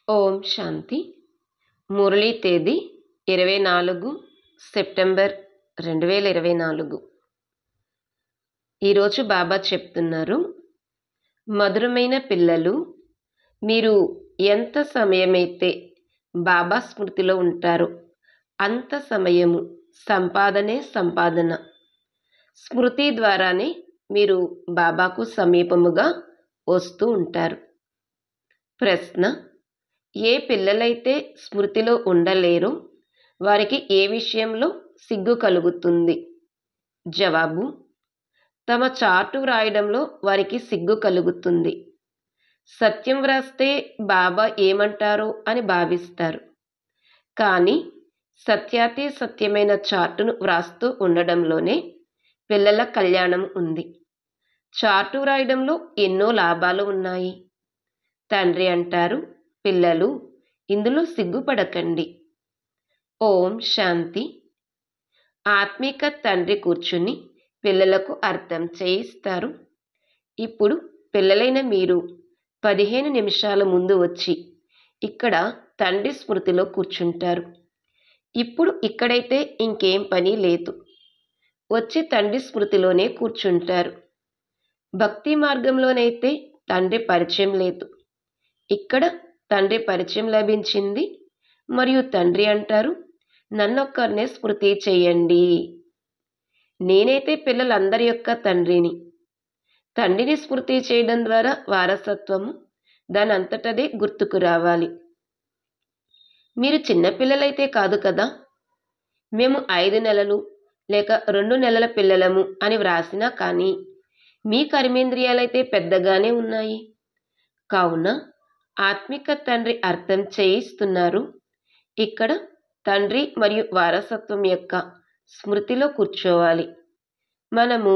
ఓం శాంతి. మురళీ తేదీ 24 సెప్టెంబర్ 2024. ఈరోజు బాబా చెప్తున్నారు, మధురమైన పిల్లలు, మీరు ఎంత సమయమైతే బాబా స్మృతిలో ఉంటారో అంత సమయము సంపాదనే సంపాదన. స్మృతి ద్వారానే మీరు బాబాకు సమీపముగా వస్తూ ఉంటారు. ప్రశ్న: ఏ పిల్లలైతే స్మృతిలో ఉండలేరో వారికి ఏ విషయంలో సిగ్గు కలుగుతుంది? జవాబు: తమ చార్టు వ్రాయడంలో వారికి సిగ్గు కలుగుతుంది. సత్యం వ్రాస్తే బాబా ఏమంటారో అని భావిస్తారు. కానీ సత్యాతి సత్యమైన చార్టును వ్రాస్తూ ఉండడంలోనే పిల్లల కళ్యాణం ఉంది. చార్టు వ్రాయడంలో ఎన్నో లాభాలు ఉన్నాయి. తండ్రి అంటారు, పిల్లలు, ఇందులో సిగ్గుపడకండి. ఓం శాంతి. ఆత్మిక తండ్రి కూర్చుని పిల్లలకు అర్థం చేయిస్తారు. ఇప్పుడు పిల్లలైన మీరు 15 నిమిషాల ముందు వచ్చి ఇక్కడ తండ్రి స్మృతిలో కూర్చుంటారు. ఇప్పుడు ఇక్కడైతే ఇంకేం పని లేదు. వచ్చి తండ్రి స్మృతిలోనే కూర్చుంటారు. భక్తి మార్గంలోనైతే తండ్రి పరిచయం లేదు. ఇక్కడ తండ్రి పరిచయం లభించింది. మరియు తండ్రి అంటారు, నన్నొక్కరినే స్మృతి చేయండి. నేనైతే పిల్లలందరి యొక్క తండ్రిని. తండ్రిని స్మృతి చేయడం ద్వారా వారసత్వము దాని అంతటదే గుర్తుకు రావాలి. మీరు చిన్నపిల్లలైతే కాదు కదా. మేము 5 నెలలు లేక 2 నెలల పిల్లలము అని వ్రాసినా కానీ మీ కర్మేంద్రియాలైతే పెద్దగానే ఉన్నాయి. కావున ఆత్మిక తండ్రి అర్థం చేయిస్తున్నారు. ఇక్కడ తండ్రి మరియు వారసత్వం యొక్క స్మృతిలో కూర్చోవాలి. మనము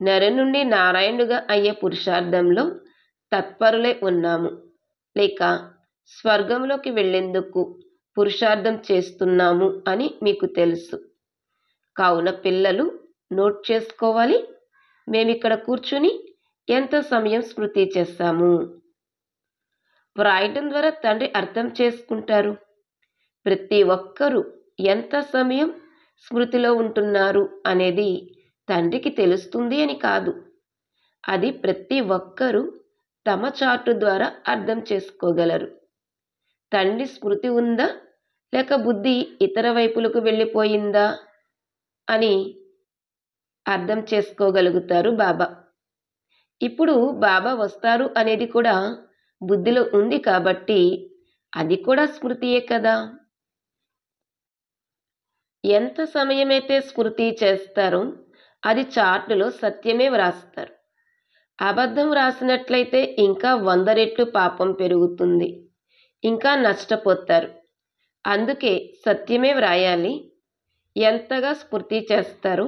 నర నుండి నారాయణుగా అయ్యే పురుషార్థంలో తత్పరులై ఉన్నాము, లేక స్వర్గంలోకి వెళ్లేందుకు పురుషార్థం చేస్తున్నాము అని మీకు తెలుసు. కావున పిల్లలు నోట్ చేసుకోవాలి, మేమిక్కడ కూర్చుని ఎంత సమయం స్మృతి చేస్తాము. వ్రాయటం ద్వారా తండ్రి అర్థం చేసుకుంటారు. ప్రతి ఒక్కరూ ఎంత సమయం స్మృతిలో ఉంటున్నారు అనేది తండ్రికి తెలుస్తుంది అని కాదు. అది ప్రతి ఒక్కరూ తమ చార్టు ద్వారా అర్థం చేసుకోగలరు. తండ్రి స్మృతి ఉందా లేక బుద్ధి ఇతర వైపులకు వెళ్ళిపోయిందా అని అర్థం చేసుకోగలుగుతారు బాబా. ఇప్పుడు బాబా వస్తారు అనేది కూడా బుద్ధిలో ఉంది కాబట్టి అది కూడా స్మృతియే కదా. ఎంత సమయమైతే స్మృతి చేస్తారో అది చార్టులో సత్యమే వ్రాస్తారు. అబద్ధం వ్రాసినట్లయితే ఇంకా 100 రెట్లు పాపం పెరుగుతుంది, ఇంకా నష్టపోతారు. అందుకే సత్యమే వ్రాయాలి. ఎంతగా స్మృతి చేస్తారో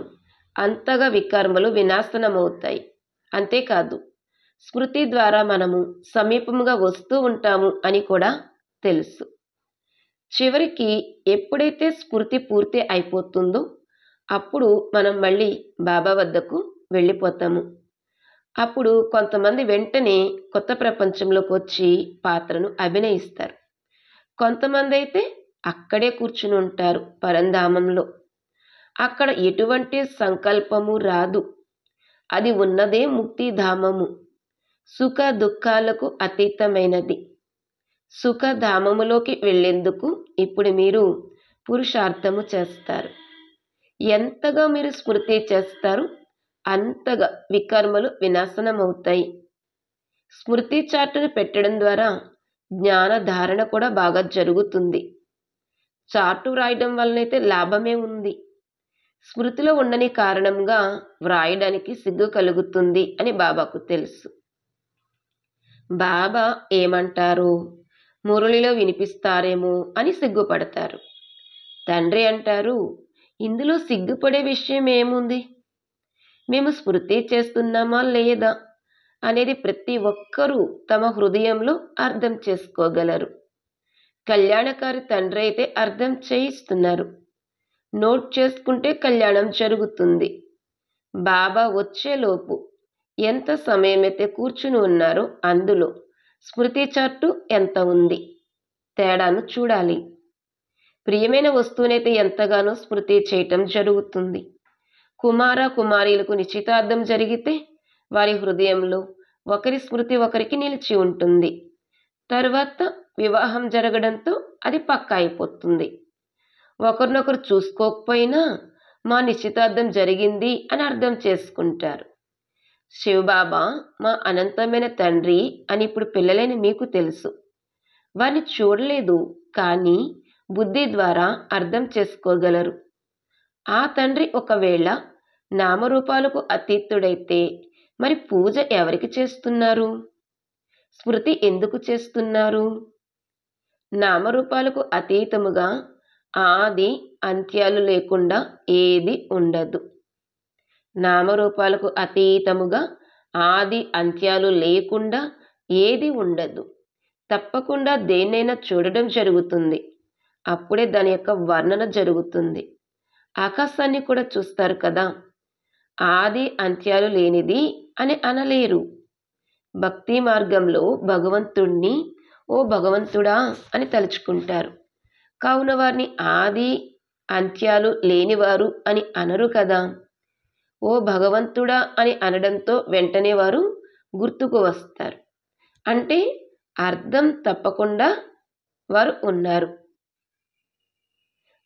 అంతగా వికర్మలు వినాశనమవుతాయి. అంతేకాదు, స్మృతి ద్వారా మనము సమీపంగా వస్తూ ఉంటాము అని కూడా తెలుసు. చివరికి ఎప్పుడైతే స్మృతి పూర్తి అయిపోతుందో అప్పుడు మనం మళ్ళీ బాబా వద్దకు వెళ్ళిపోతాము. అప్పుడు కొంతమంది వెంటనే కొత్త ప్రపంచంలోకి వచ్చి పాత్రను అభినయిస్తారు. కొంతమంది అయితే అక్కడే కూర్చుని ఉంటారు పరంధామంలో. అక్కడ ఎటువంటి సంకల్పము రాదు. అది ఉన్నదే ముక్తిధామము. సుఖ దుఃఖాలకు అతీతమైనది. సుఖధామములోకి వెళ్లేందుకు ఇప్పుడు మీరు పురుషార్థము చేస్తారు. ఎంతగా మీరు స్మృతి చేస్తారు అంతగా వికర్మలు వినాశనమవుతాయి. స్మృతి చార్టును పెట్టడం ద్వారా జ్ఞాన ధారణ కూడా బాగా జరుగుతుంది. చార్టు వ్రాయడం వలనైతే లాభమే ఉంది. స్మృతిలో ఉండని కారణంగా వ్రాయడానికి సిగ్గు కలుగుతుంది అని బాబాకు తెలుసు. బాబా ఏమంటారు, మురళిలో వినిపిస్తారేమో అని సిగ్గుపడతారు. తండ్రి అంటారు, ఇందులో సిగ్గుపడే విషయం ఏముంది? మేము స్మృతి చేస్తున్నామా లేదా అనేది ప్రతి ఒక్కరూ తమ హృదయంలో అర్థం చేసుకోగలరు. కళ్యాణకారి తండ్రి అయితే అర్థం చేయిస్తున్నారు. నోట్ చేసుకుంటే కళ్యాణం జరుగుతుంది. బాబా వచ్చేలోపు ఎంత సమయమైతే కూర్చుని ఉన్నారో అందులో స్మృతి చార్టు ఎంత ఉంది. తేడాను చూడాలి. ప్రియమైన వస్తువునైతే ఎంతగానో స్మృతి చేయటం జరుగుతుంది. కుమార కుమారీలకు నిశ్చితార్థం జరిగితే వారి హృదయంలో ఒకరి స్మృతి ఒకరికి నిలిచి ఉంటుంది. తర్వాత వివాహం జరగడంతో అది పక్కా అయిపోతుంది. ఒకరినొకరు చూసుకోకపోయినా మా నిశ్చితార్థం జరిగింది అని అర్థం చేసుకుంటారు. శివబాబా మా అనంతమైన తండ్రి అని ఇప్పుడు పిల్లలైన మీకు తెలుసు. వారిని చూడలేదు, కానీ బుద్ధి ద్వారా అర్థం చేసుకోగలరు. ఆ తండ్రి ఒకవేళ నామరూపాలకు అతీతుడైతే మరి పూజ ఎవరికి చేస్తున్నారు? స్మృతి ఎందుకు చేస్తున్నారు? నామరూపాలకు అతీతముగా ఆది అంత్యాలు లేకుండా ఏది ఉండదు. నామరూపాలకు అతీతముగా ఆది అంత్యాలు లేకుండా ఏది ఉండదు. తప్పకుండా దేన్నైనా చూడడం జరుగుతుంది. అప్పుడే దాని యొక్క వర్ణన జరుగుతుంది. ఆకాశాన్ని కూడా చూస్తారు కదా, ఆది అంత్యాలు లేనిది అని అనలేరు. భక్తి మార్గంలో భగవంతుణ్ణి ఓ భగవంతుడా అని తలుచుకుంటారు. కావున వారిని ఆది అంత్యాలు లేనివారు అని అనరు కదా. ఓ భగవంతుడా అని అనడంతో వెంటనే వారు గుర్తుకు వస్తారు. అంటే అర్థం తప్పకుండా వారు ఉన్నారు.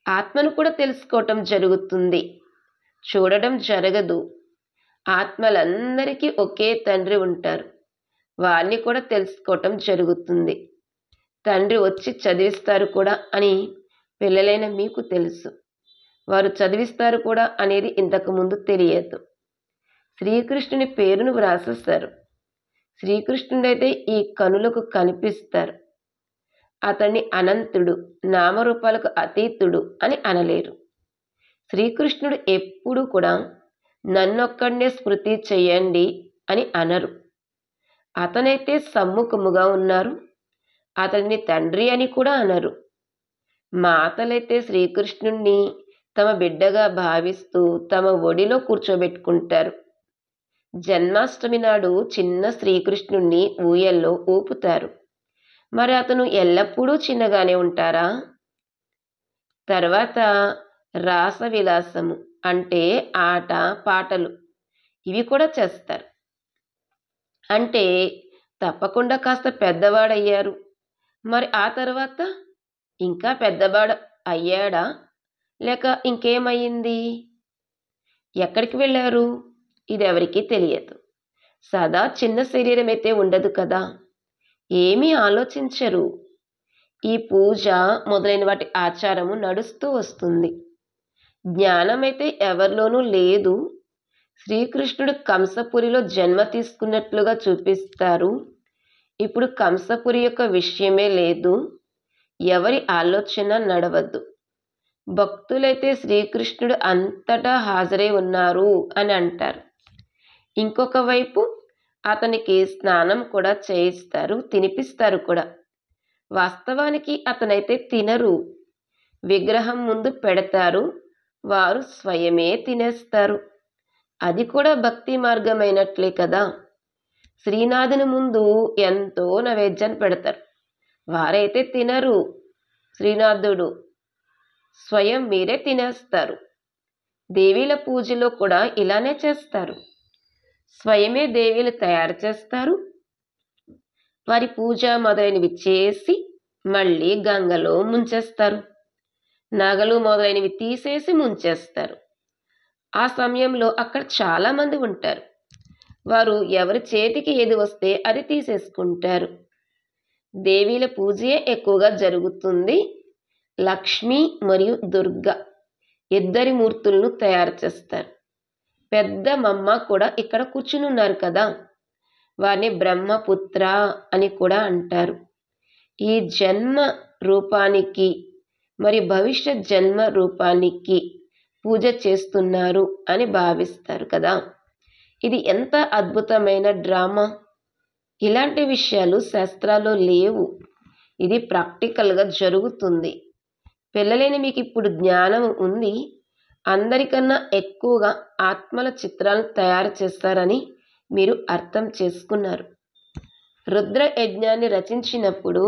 ఆత్మను కూడా తెలుసుకోవటం జరుగుతుంది, చూడడం జరగదు. ఆత్మలందరికీ ఒకే తండ్రి ఉంటారు, వారిని కూడా తెలుసుకోవటం జరుగుతుంది. తండ్రి వచ్చి చదివిస్తారు కూడా అని పిల్లలైన మీకు తెలుసు. వారు చదివిస్తారు కూడా అనేది ఇంతకుముందు తెలియదు. శ్రీకృష్ణుని పేరును వ్రాసేస్తారు. శ్రీకృష్ణుడైతే ఈ కనులకు కనిపిస్తారు. అతన్ని అనంతుడు, నామరూపాలకు అతీతుడు అని అనలేరు. శ్రీకృష్ణుడు ఎప్పుడూ కూడా నన్నొక్కడినే స్మృతి చెయ్యండి అని అనరు. అతనైతే సమ్ముఖముగా ఉన్నారు. అతన్ని తండ్రి అని కూడా అనరు. మాతలైతే శ్రీకృష్ణుణ్ణి తమ బిడ్డగా భావిస్తూ తమ ఒడిలో కూర్చోబెట్టుకుంటారు. జన్మాష్టమి నాడు చిన్న శ్రీకృష్ణుణ్ణి ఊయల్లో ఊపుతారు. మరి అతను ఎల్లప్పుడూ చిన్నగానే ఉంటారా? తర్వాత రాస విలాసము అంటే ఆట పాటలు ఇవి కూడా చేస్తారు. అంటే తప్పకుండా కాస్త పెద్దవాడయ్యారు. మరి ఆ తర్వాత ఇంకా పెద్దవాడు అయ్యాడా, లేక ఇంకేమయ్యింది? ఎక్కడికి వెళ్ళారు? ఇది ఎవరికీ తెలియదు. సదా చిన్న శరీరం అయితే ఉండదు కదా. ఏమీ ఆలోచించరు. ఈ పూజ మొదలైన వాటి ఆచారము నడుస్తూ వస్తుంది. జ్ఞానమైతే ఎవరిలోనూ లేదు. శ్రీకృష్ణుడు కంసపురిలో జన్మ తీసుకున్నట్లుగా చూపిస్తారు. ఇప్పుడు కంసపురి యొక్క విషయమే లేదు. ఎవరి ఆలోచన నడవద్దు. భక్తులైతే శ్రీకృష్ణుడు అంతటా హాజరై ఉన్నారు అని అంటారు. ఇంకొక వైపు అతనికి స్నానం కూడా చేయిస్తారు, తినిపిస్తారు కూడా. వాస్తవానికి అతనైతే తినరు. విగ్రహం ముందు పెడతారు, వారు స్వయమే తినేస్తారు. అది కూడా భక్తి మార్గమైనట్లే కదా. శ్రీనాథుని ముందు ఎంతో నైవేద్యం పెడతారు, వారైతే తినరు. శ్రీనాథుడు స్వయం మీరే తినేస్తారు. దేవీల పూజలో కూడా ఇలానే చేస్తారు. స్వయమే దేవీలు తయారు చేస్తారు. వారి పూజ మొదలైనవి చేసి మళ్ళీ గంగలో ముంచేస్తారు. నగలు మొదలైనవి తీసేసి ముంచేస్తారు. ఆ సమయంలో అక్కడ చాలామంది ఉంటారు. వారు ఎవరి చేతికి ఏది వస్తే అది తీసేసుకుంటారు. దేవీల పూజే ఎక్కువగా జరుగుతుంది. లక్ష్మి మరియు దుర్గా ఇద్దరి మూర్తులను తయారు చేస్తారు. పెద్ద మమ్మ కూడా ఇక్కడ కూర్చుని ఉన్నారు కదా, వారిని బ్రహ్మపుత్ర అని కూడా అంటారు. ఈ జన్మ రూపానికి మరి భవిష్యత్ జన్మ రూపానికి పూజ చేస్తున్నారు అని భావిస్తారు కదా. ఇది ఎంత అద్భుతమైన డ్రామా. ఇలాంటి విషయాలు శాస్త్రాల్లో లేవు. ఇది ప్రాక్టికల్గా జరుగుతుంది. పిల్లలైన మీకు ఇప్పుడు జ్ఞానం ఉంది. అందరికన్నా ఎక్కువగా ఆత్మల చిత్రాలను తయారు చేస్తారని మీరు అర్థం చేసుకున్నారు. రుద్ర యజ్ఞాన్ని రచించినప్పుడు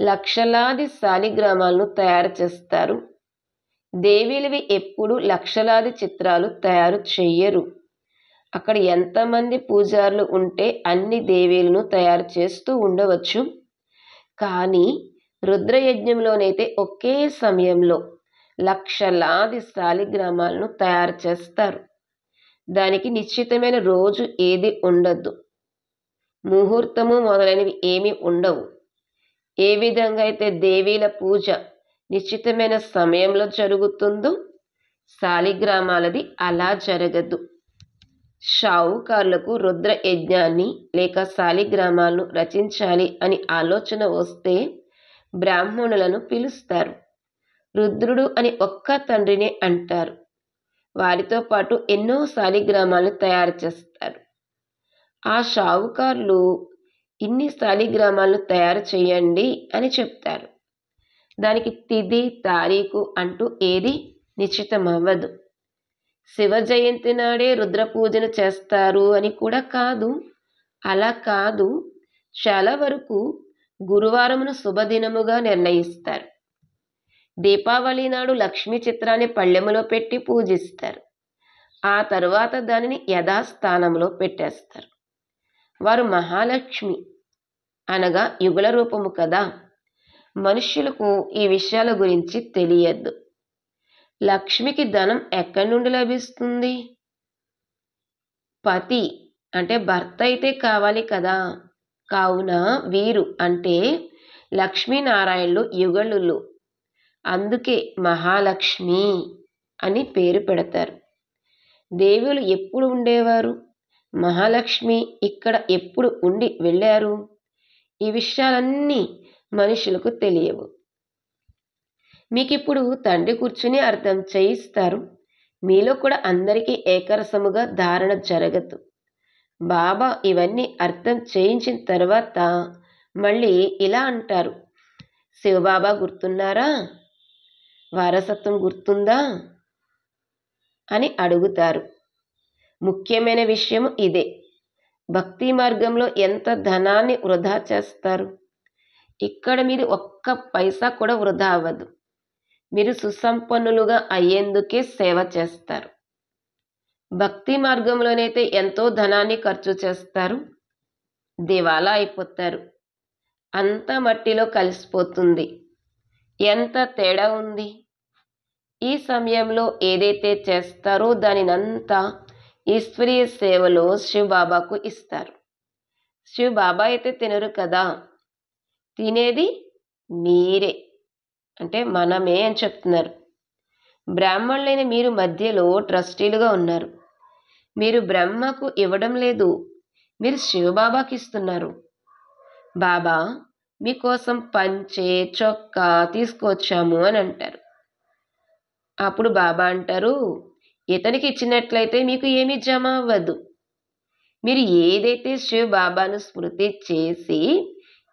లక్షలాది శాలిగ్రామాలను తయారు చేస్తారు. దేవీలవి ఎప్పుడు లక్షలాది చిత్రాలు తయారు చెయ్యరు. అక్కడ ఎంతమంది పూజారులు ఉంటే అన్ని దేవీలను తయారు చేస్తూ ఉండవచ్చు. కానీ రుద్రయజ్ఞంలోనైతే ఒకే సమయంలో లక్షలాది శాలిగ్రామాలను తయారు చేస్తారు. దానికి నిశ్చితమైన రోజు ఏది ఉండదు. ముహూర్తము మొదలైనవి ఏమీ ఉండవు. ఏ విధంగా అయితే దేవీల పూజ నిశ్చితమైన సమయంలో జరుగుతుందో శాలిగ్రామాలది అలా జరగదు. షావుకారులకు రుద్ర యజ్ఞాన్ని లేక శాలిగ్రామాలను రచించాలి అని ఆలోచన వస్తే బ్రాహ్మణులను పిలుస్తారు. రుద్రుడు అని ఒక్క తండ్రినే అంటారు. వారితో పాటు ఎన్నో శాలిగ్రామాలను తయారు చేస్తారు. ఆ షావుకారులు ఇన్ని శాలిగ్రామాలను తయారు చేయండి అని చెప్తారు. దానికి తిథి తారీఖు అంటూ ఏది నిశ్చితమవ్వదు. శివ జయంతి నాడే రుద్ర పూజను చేస్తారు అని కూడా కాదు. అలా కాదు. చాలా వరకు గురువారమును శుభదినముగా నిర్ణయిస్తారు. దీపావళి నాడు లక్ష్మీ చిత్రాన్ని పళ్ళెములో పెట్టి పూజిస్తారు. ఆ తరువాత దానిని యథాస్థానంలో పెట్టేస్తారు. వారు మహాలక్ష్మి అనగా యుగల రూపము కదా. మనుష్యులకు ఈ విషయాల గురించి తెలియదు. లక్ష్మికి ధనం ఎక్కడి నుండి లభిస్తుంది? పతి అంటే భర్త అయితే కావాలి కదా. కావున వీరు అంటే లక్ష్మీనారాయణులు యుగళులు. అందుకే మహాలక్ష్మి అని పేరు పెడతారు. దేవులు ఎప్పుడు ఉండేవారు? మహాలక్ష్మి ఇక్కడ ఎప్పుడు ఉండి వెళ్ళారు? ఈ విషయాలన్నీ మనుషులకు తెలియవు. మీకిప్పుడు తండ్రి కూర్చుని అర్థం చేయిస్తారు. మీలో కూడా అందరికీ ఏకరసముగా ధారణ జరగదు. బాబా ఇవన్నీ అర్థం చేయించిన తర్వాత మళ్ళీ ఇలా అంటారు, శివబాబా గుర్తున్నారా? వారసత్వం గుర్తుందా అని అడుగుతారు. ముఖ్యమైన విషయం ఇదే. భక్తి మార్గంలో ఎంత ధనాన్ని వృధా చేస్తారు. ఇక్కడ మీది ఒక్క పైసా కూడా వృధా అవ్వదు. మీరు సుసంపన్నులుగా అయ్యేందుకే సేవ చేస్తారు. భక్తి మార్గంలోనైతే ఎంతో ధనాన్ని ఖర్చు చేస్తారు. దివాలా అయిపోతారు. అంతా మట్టిలో కలిసిపోతుంది. ఎంత తేడా ఉంది. ఈ సమయంలో ఏదైతే చేస్తారో దానినంతా ఈశ్వరీయ సేవలో శివబాబాకు ఇస్తారు. శివబాబా అయితే తినరు కదా. తినేది మీరే అంటే మనమే అని చెప్తున్నారు. బ్రాహ్మణులైన మీరు మధ్యలో ట్రస్టీలుగా ఉన్నారు. మీరు బ్రహ్మకు ఇవ్వడం లేదు, మీరు శివబాబాకి ఇస్తున్నారు. బాబా మీకోసం పంచే చొక్కా తీసుకొచ్చాము అని అంటారు. అప్పుడు బాబా అంటారు, ఇతనికి ఇచ్చినట్లయితే మీకు ఏమీ జమ అవ్వదు. మీరు ఏదైతే శివబాబాను స్మృతి చేసి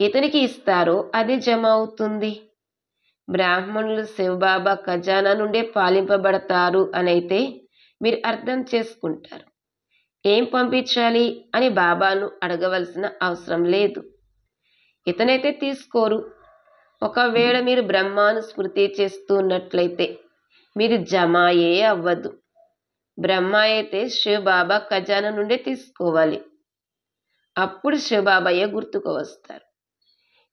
ఇతనికి ఇస్తారో అది జమ అవుతుంది. బ్రాహ్మణులు శివబాబా ఖజానా నుండే పాలింపబడతారు అనైతే మీరు అర్థం చేసుకుంటారు. ఏం పంపించాలి అని బాబాను అడగవలసిన అవసరం లేదు. ఇతనైతే తీసుకోరు. ఒకవేళ మీరు బ్రహ్మాను స్మృతి చేస్తున్నట్లయితే మీది జమాయే అవ్వదు. బ్రహ్మ అయితే శివబాబా ఖజానా నుండే తీసుకోవాలి. అప్పుడు శివబాబాయే గుర్తుకు వస్తారు.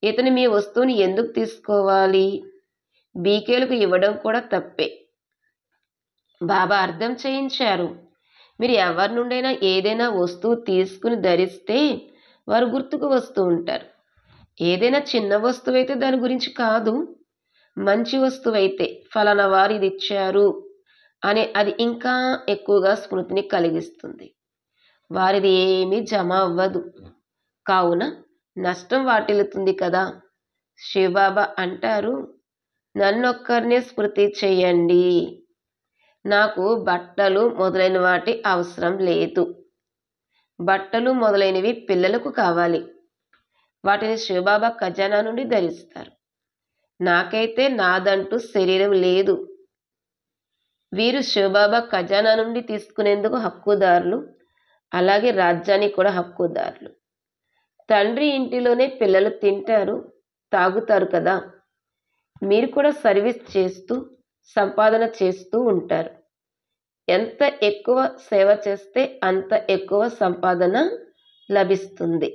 ఇతను మీ వస్తువుని ఎందుకు తీసుకోవాలి? బీకేలకు ఇవ్వడం కూడా తప్పే. బాబా అర్థం చేయించారు. మీరు ఎవరి నుండైనా ఏదైనా వస్తువు తీసుకుని ధరిస్తే వారు గుర్తుకు వస్తూ ఉంటారు. ఏదైనా చిన్న వస్తువు అయితే దాని గురించి కాదు. మంచి వస్తువు అయితే ఫలానా వారు ఇది ఇచ్చారు అనే అది ఇంకా ఎక్కువగా స్మృతిని కలిగిస్తుంది. వారిది ఏమీ జమ అవ్వదు. కావున నష్టం వాటిల్లుతుంది కదా. శివబాబా అంటారు, నన్నొక్కరినే స్మృతి చెయ్యండి. నాకు బట్టలు మొదలైన వాటి అవసరం లేదు. బట్టలు మొదలైనవి పిల్లలకు కావాలి. వాటిని శివబాబా ఖజానా నుండి ధరిస్తారు. నాకైతే నాదంటూ శరీరం లేదు. వీరు శివబాబా ఖజానా నుండి తీసుకునేందుకు హక్కుదారులు. అలాగే రాజ్యానికి కూడా హక్కుదారులు. తండ్రి ఇంటిలోనే పిల్లలు తింటారు, తాగుతారు కదా, మీరు కూడా సర్వీస్ చేస్తూ సంపాదన చేస్తూ ఉంటారు. ఎంత ఎక్కువ సేవ చేస్తే అంత ఎక్కువ సంపాదన లభిస్తుంది.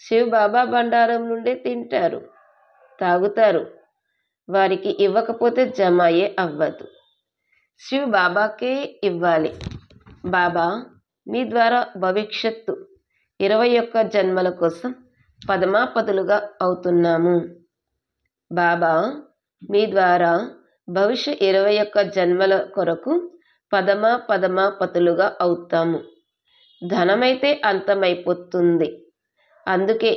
శివబాబా బండారం నుండే తింటారు, తాగుతారు. వారికి ఇవ్వకపోతే జమాయే అవ్వదు. శివబాబాకే ఇవ్వాలి. బాబా, మీ ద్వారా భవిష్యత్తు 21 జన్మల కోసం పదమాపదులుగా అవుతున్నాము. బాబా, మీ ద్వారా భవిష్య 21 జన్మల కొరకు పదమాపతులుగా అవుతాము. ధనమైతే అంతమైపోతుంది, అందుకే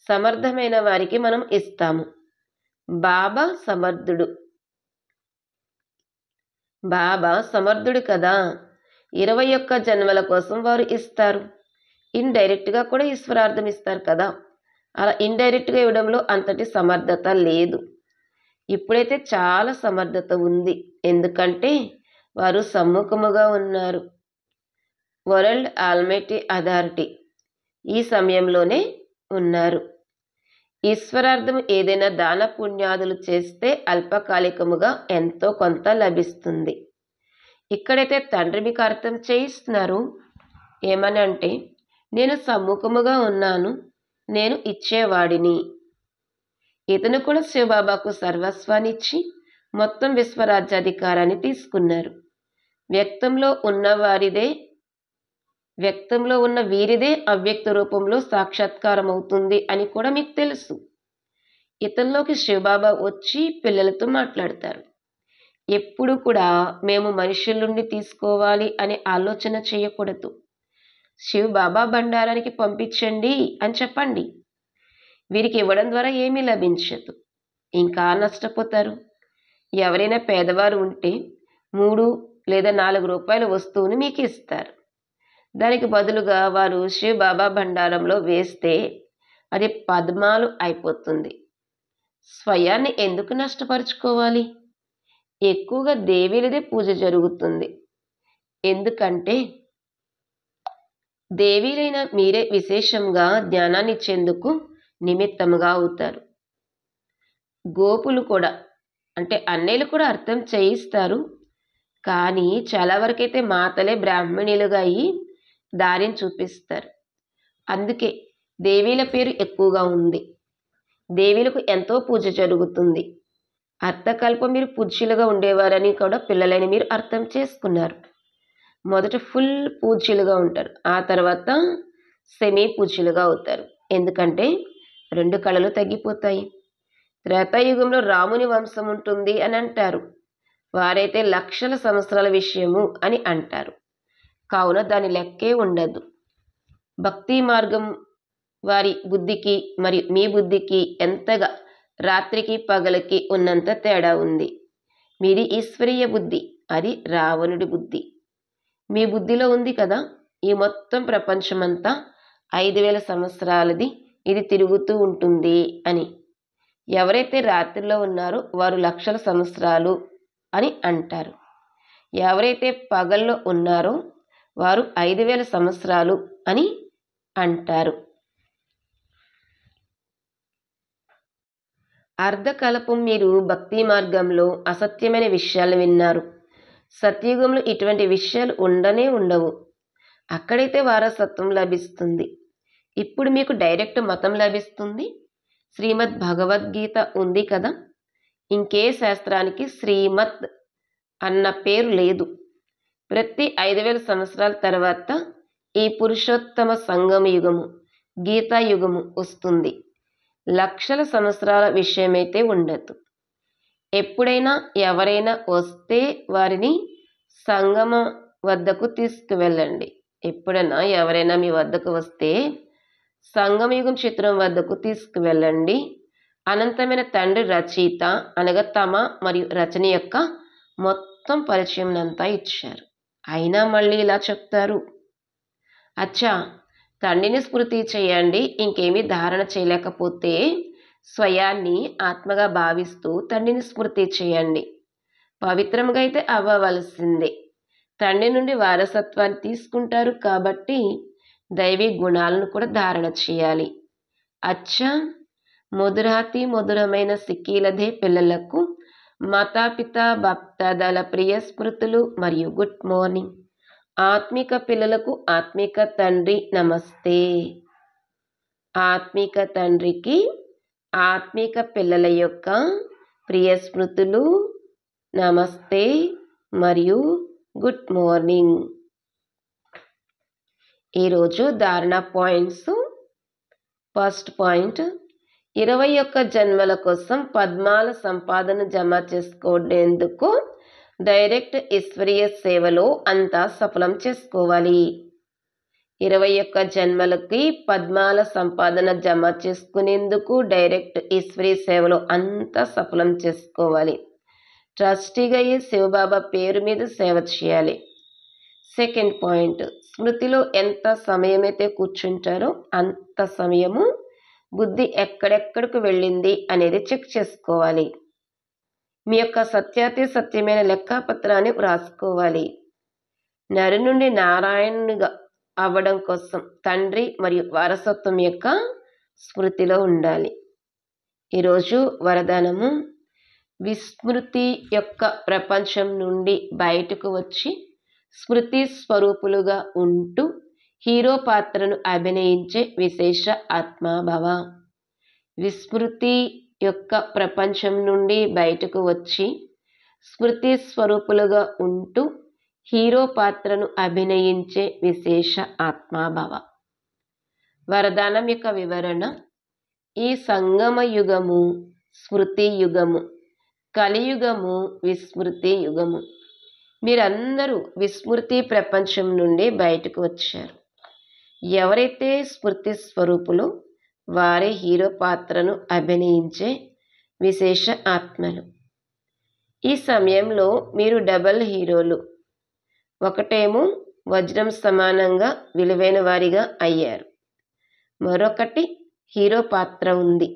సమర్థమైన వారికి మనం ఇస్తాము. బాబా సమర్థుడు. బాబా సమర్థుడు కదా, 21 జన్మల కోసం వారు ఇస్తారు. ఇండైరెక్ట్గా కూడా ఈశ్వరార్థం ఇస్తారు కదా. అలా ఇండైరెక్ట్గా ఇవ్వడంలో అంతటి సమర్థత లేదు. ఇప్పుడైతే చాలా సమర్థత ఉంది, ఎందుకంటే వారు సమ్ముఖముగా ఉన్నారు. వరల్డ్ ఆల్మైటీ అథారిటీ ఈ సమయంలోనే ఉన్నారు. ఈశ్వరార్థం ఏదైనా దాన పుణ్యాదులు చేస్తే అల్పకాలికముగా ఎంతో కొంత లభిస్తుంది. ఇక్కడైతే తండ్రి మీకు అర్థం చేయిస్తున్నారు. ఏమని అంటే, నేను సమ్ముఖముగా ఉన్నాను, నేను ఇచ్చేవాడిని. ఇతను కూడా శివబాబాకు సర్వస్వాన్ని ఇచ్చి మొత్తం విశ్వరాజ్యాధికారాన్ని తీసుకున్నారు. వ్యక్తంలో ఉన్న వీరిదే అవ్యక్త రూపంలో సాక్షాత్కారం అవుతుంది అని కూడా మీకు తెలుసు. ఇతనిలోకి శివబాబా వచ్చి పిల్లలతో మాట్లాడతారు. ఎప్పుడు కూడా మేము మనుషుల నుండి తీసుకోవాలి అనే ఆలోచన చేయకూడదు. శివబాబా బండారానికి పంపించండి అని చెప్పండి. వీరికి ఇవ్వడం ద్వారా ఏమీ లభించదు, ఇంకా నష్టపోతారు. ఎవరైనా పేదవారు ఉంటే 3 లేదా 4 రూపాయల వస్తువుని మీకు ఇస్తారు. దానికి బదులుగా వారు శివబాబా బండారంలో వేస్తే అది పద్మాలు అయిపోతుంది. స్వయాన్ని ఎందుకు నష్టపరుచుకోవాలి? ఎక్కువగా దేవీలదే పూజ జరుగుతుంది. ఎందుకంటే దేవీలైన మీరే విశేషంగా జ్ఞానాన్ని ఇచ్చేందుకు నిమిత్తముగా అవుతారు. గోపులు కూడా అంటే అన్నయ్యలు కూడా అర్థం చేయిస్తారు. కానీ చాలా వరకైతే మాతలే బ్రాహ్మణులుగా అయ్యి దారిని చూపిస్తారు. అందుకే దేవీల పేరు ఎక్కువగా ఉంది. దేవీలకు ఎంతో పూజ జరుగుతుంది. అర్థకల్పం మీరు పూజ్యులుగా ఉండేవారని కూడా పిల్లలైన మీరు అర్థం చేసుకున్నారు. మొదట ఫుల్ పూజ్యులుగా ఉంటారు, ఆ తర్వాత సెమీ పూజ్యులుగా అవుతారు. ఎందుకంటే 2 కళలు తగ్గిపోతాయి. త్రేతాయుగంలో రాముని వంశం ఉంటుంది అని అంటారు. వారైతే లక్షల సంవత్సరాల విషయము అని అంటారు. కావున దాని లెక్కే ఉండదు. భక్తి మార్గం వారి బుద్ధికి మరియు మీ బుద్ధికి ఎంతగా రాత్రికి పగలకి ఉన్నంత తేడా ఉంది. మీది ఈశ్వరీయ బుద్ధి, అది రావణుడి బుద్ధి. మీ బుద్ధిలో ఉంది కదా, ఈ మొత్తం ప్రపంచమంతా 5000 సంవత్సరాలది, ఇది తిరుగుతూ ఉంటుంది అని. ఎవరైతే రాత్రిలో ఉన్నారో వారు లక్షల సంవత్సరాలు అని అంటారు. ఎవరైతే పగల్లో ఉన్నారో వారు 5000 సంవత్సరాలు అని అంటారు. అర్ధకల్పం మీరు భక్తి మార్గంలో అసత్యమైన విషయాలు విన్నారు. సత్యుగంలో ఇటువంటి విషయాలు ఉండనే ఉండవు. అక్కడైతే వారసత్వం లభిస్తుంది. ఇప్పుడు మీకు డైరెక్ట్ మతం లభిస్తుంది. శ్రీమద్ భగవద్గీత ఉంది కదా, ఇంకే శాస్త్రానికి శ్రీమద్ అన్న పేరు లేదు. ప్రతి 5000 సంవత్సరాల తర్వాత ఈ పురుషోత్తమ సంగమ యుగము, గీతాయుగము వస్తుంది. లక్షల సంవత్సరాల విషయమైతే ఉండదు. ఎప్పుడైనా ఎవరైనా వస్తే వారిని సంగమ వద్దకు తీసుకువెళ్ళండి. ఎప్పుడైనా ఎవరైనా మీ వద్దకు వస్తే సంగమయుగం చిత్రం వద్దకు తీసుకువెళ్ళండి. అనంతమైన తండ్రి రచయిత అనగా తమ మరియు రచన యొక్క మొత్తం పరిచయం అంతా ఇచ్చారు. అయినా మళ్ళీ ఇలా చెప్తారు, అచ్చా తండ్రిని స్మృతి చేయండి. ఇంకేమీ ధారణ చేయలేకపోతే స్వయాన్ని ఆత్మగా భావిస్తూ తండ్రిని స్మృతి చేయండి. పవిత్రంగా అయితే అవ్వవలసిందే. తండ్రి నుండి వారసత్వాన్ని తీసుకుంటారు కాబట్టి దైవీ గుణాలను కూడా ధారణ చేయాలి. అచ్చా మధురాతి మధురమైన సిక్కీలదే పిల్లలకు మాతాపిత బాప్దాదాల ప్రియ స్మృతులు మరియు గుడ్ మార్నింగ్. ఆత్మిక పిల్లలకు ఆత్మిక తండ్రి నమస్తే. ఆత్మిక తండ్రికి ఆత్మిక పిల్లల యొక్క ప్రియ స్మృతులు, నమస్తే మరియు గుడ్ మార్నింగ్. ఈరోజు ధారణ పాయింట్స్. ఫస్ట్ పాయింట్, 21 జన్మల కోసం పద్మాల సంపాదన జమ చేసుకునేందుకు డైరెక్ట్ ఈశ్వరీయ సేవలో అంతా సఫలం చేసుకోవాలి. 21 జన్మలకి పద్మాల సంపాదన జమ చేసుకునేందుకు డైరెక్ట్ ఈశ్వరీయ సేవలో అంతా సఫలం చేసుకోవాలి. ట్రస్టీగా ఈ శివబాబా పేరు మీద సేవ చేయాలి. సెకండ్ పాయింట్, స్మృతిలో ఎంత సమయమైతే కూర్చుంటారో అంత సమయము బుద్ధి ఎక్కడెక్కడికి వెళ్ళింది అనేది చెక్ చేసుకోవాలి. మీ యొక్క సత్యాతి సత్యమైన లెక్కపత్రాన్ని వ్రాసుకోవాలి. నరు నుండి నారాయణునిగా అవ్వడం కోసం తండ్రి మరియు వారసత్వం యొక్క స్మృతిలో ఉండాలి. ఈరోజు వరదానము, విస్మృతి యొక్క ప్రపంచం నుండి బయటకు వచ్చి స్మృతి స్వరూపులుగా ఉంటూ హీరో పాత్రను అభినయించే విశేష ఆత్మాభవ. విస్మృతి యొక్క ప్రపంచం నుండి బయటకు వచ్చి స్మృతి స్వరూపులుగా ఉంటూ హీరో పాత్రను అభినయించే విశేష ఆత్మాభవ. వరదానం యొక్క వివరణ, ఈ సంగమ యుగము స్మృతి యుగము, కలియుగము విస్మృతి యుగము. మీరందరూ విస్మృతి ప్రపంచం నుండి బయటకు వచ్చారు. ఎవరైతే స్మృతి స్వరూపులో వారే హీరో పాత్రను అభినయించే విశేష ఆత్మలు. ఈ సమయంలో మీరు డబల్ హీరోలు. ఒకటేమో వజ్రం సమానంగా విలువైన వారిగా అయ్యారు, మరొకటి హీరో పాత్ర ఉంది.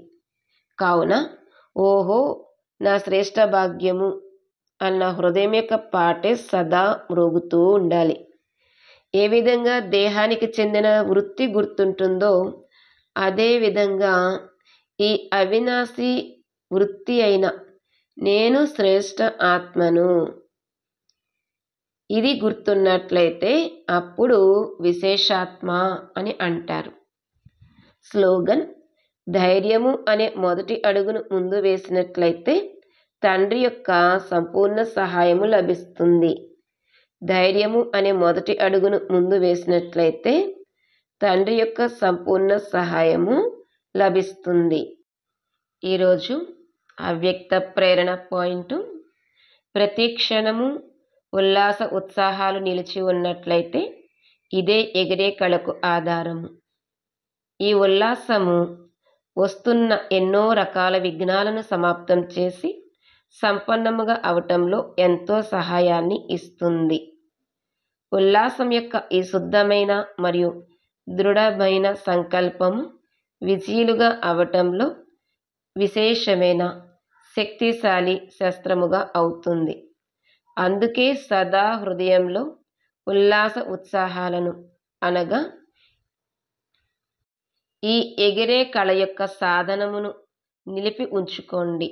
కావున ఓహో నా శ్రేష్ఠ భాగ్యము అన్న హృదయం యొక్క పాటే సదా మ్రోగుతూ ఉండాలి. ఏ విధంగా దేహానికి చెందిన వృత్తి గుర్తుంటుందో అదే విధంగా ఈ అవినాశి వృత్తి అయిన నేను శ్రేష్ఠ ఆత్మను ఇది గుర్తున్నట్లయితే అప్పుడు విశేషాత్మ అని అంటారు. స్లోగన్, ధైర్యము అనే మొదటి అడుగును ముందు వేసినట్లయితే తండ్రి యొక్క సంపూర్ణ సహాయము లభిస్తుంది. ధైర్యము అనే మొదటి అడుగును ముందు వేసినట్లయితే తండ్రి యొక్క సంపూర్ణ సహాయము లభిస్తుంది. ఈరోజు అవ్యక్త ప్రేరణ పాయింట్, ప్రతి క్షణము ఉల్లాస ఉత్సాహాలు నిలిచి ఉన్నట్లయితే ఇదే ఎగిరే కళకు ఆధారము. ఈ ఉల్లాసము వస్తున్న ఎన్నో రకాల విఘ్నాలను సమాప్తం చేసి సంపన్నముగా అవటంలో ఎంతో సహాయాన్ని ఇస్తుంది. ఉల్లాసం యొక్క ఈ శుద్ధమైన మరియు దృఢమైన సంకల్పము విజయులుగా అవటంలో విశేషమైన శక్తిశాలి శస్త్రముగా అవుతుంది. అందుకే సదా హృదయంలో ఉల్లాస ఉత్సాహాలను అనగా ఈ ఎగిరే కళ యొక్క సాధనమును నిలిపి ఉంచుకోండి.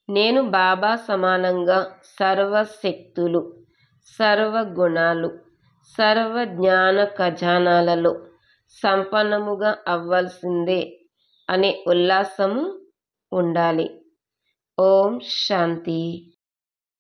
నేను బాబా సమానంగా సర్వశక్తులు, సర్వగుణాలు, సర్వ జ్ఞాన ఖజానాలలో సంపన్నముగా అవ్వాల్సిందే అనే ఉల్లాసము ఉండాలి. ఓం శాంతి.